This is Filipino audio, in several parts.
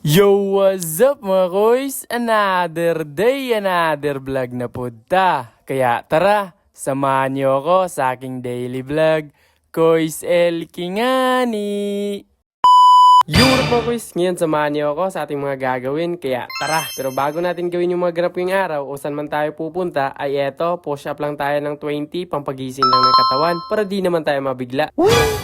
Yo, what's up mga koys? Another day, another vlog na punta. Kaya tara, samahan niyo ako sa aking daily vlog. Koys El Kingani! Yung mga koys, ngayon samahan niyo ako sa ating mga gagawin, kaya tara! Pero bago natin gawin yung mga ganap ngayong araw o saan man tayo pupunta, ay eto, push up lang tayo ng 20, pampagising lang ng katawan, para di naman tayo mabigla.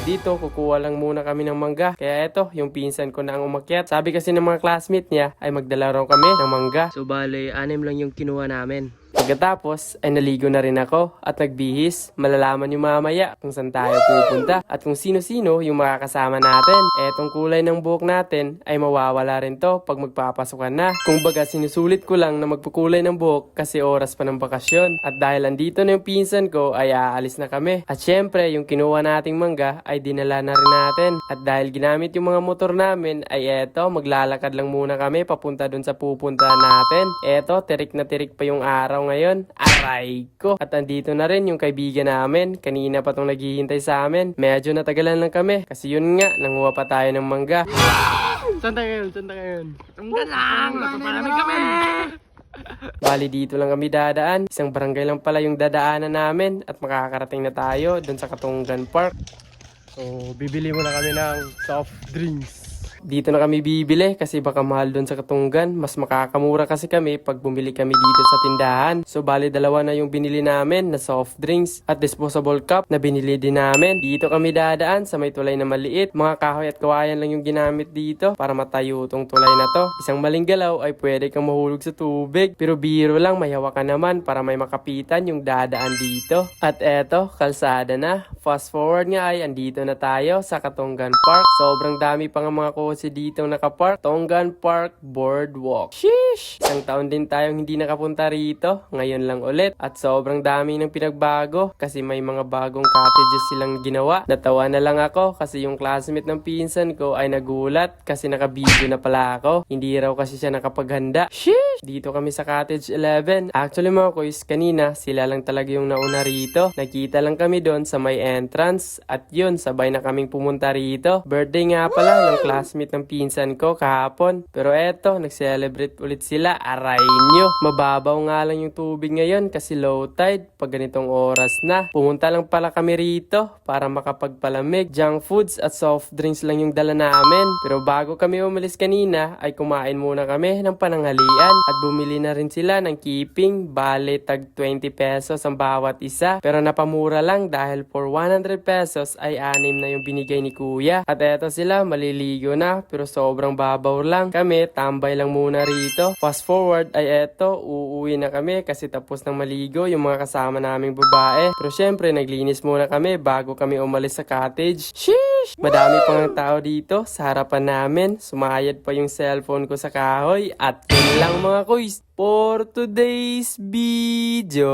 Dito, kukuha lang muna kami ng mangga, kaya eto, yung pinsan ko na ang umakyat. Sabi kasi ng mga classmate niya, ay magdala raw kami ng mangga. So bale, 6 lang yung kinuha namin. Pagkatapos ay naligo na rin ako at nagbihis. Malalaman yung mamaya kung saan tayo pupunta at kung sino-sino yung makakasama natin. Etong kulay ng buhok natin ay mawawala rin to pag magpapasukan na. Kung baga sinusulit ko lang na magpukulay ng buhok kasi oras pa ng bakasyon. At dahil andito na yung pinsan ko ay aalis na kami. At syempre yung kinuha nating mangga ay dinala na rin natin. At dahil ginamit yung mga motor namin ay eto, maglalakad lang muna kami papunta dun sa pupuntahan natin. Eto, tirik na tirik pa yung araw ngayon. Aray ko. At andito na rin yung kaibigan namin. Kanina pa tong naghihintay sa amin. Medyo natagalan lang kami. Kasi yun nga, nanguha pa tayo ng mangga. Saan tayo ngayon? Saan tayo ngayon? Ang galang! Napapalamig kami! Bali dito lang kami dadaan. Isang barangay lang pala yung dadaanan namin. At makakarating na tayo dun sa Katunggan Park. So, bibili muna kami ng soft drinks. Dito na kami bibili kasi baka mahal doon sa Katunggan. Mas makakamura kasi kami pag bumili kami dito sa tindahan. So bali dalawa na yung binili namin na soft drinks at disposable cup na binili din namin. Dito kami dadaan sa may tulay na maliit. Mga kahoy at kawayan lang yung ginamit dito para matayo tong tulay na to. Isang maling galaw ay pwede kang mahulog sa tubig. Pero biro lang, may hawakan naman para may makapitan yung dadaan dito. At eto, kalsada na. Fast forward nga ay andito na tayo sa Katunggan Park. Sobrang dami pa nga mga si dito nakapark. Tonggan Park Boardwalk. Sheesh! Isang taon din tayong hindi nakapunta rito. Ngayon lang ulit. At sobrang dami ng pinagbago kasi may mga bagong cottages silang ginawa. Natawa na lang ako kasi yung classmate ng pinsan ko ay nagulat kasi naka-video na pala ako. Hindi raw kasi siya nakapaghanda. Sheesh! Dito kami sa Cottage 11. Actually mga koys, kanina sila lang talaga yung nauna rito. Nakita lang kami doon sa may entrance. At yun, sabay na kaming pumunta rito. Birthday nga pala ng classmate ng pinsan ko kahapon. Pero eto, nag-celebrate ulit sila. Aray nyo. Mababaw nga lang yung tubig ngayon kasi low tide pag ganitong oras na. Pumunta lang pala kami rito para makapagpalamig. Junk foods at soft drinks lang yung dala namin. Pero bago kami umalis kanina ay kumain muna kami ng pananghalian at bumili na rin sila ng keeping. Bale tag 20 pesos ang bawat isa. Pero napamura lang dahil for 100 pesos ay 6 na yung binigay ni kuya. At eto sila, maliligo na pero sobrang babaw lang. Kami, tambay lang muna rito. Fast forward ay eto, uuwi na kami kasi tapos nang maligo yung mga kasama naming babae. Pero syempre, naglinis muna kami bago kami umalis sa cottage. Sheesh! Madami pang tao dito sa harapan namin. Sumayad pa yung cellphone ko sa kahoy. At yun lang mga kuys for today's video.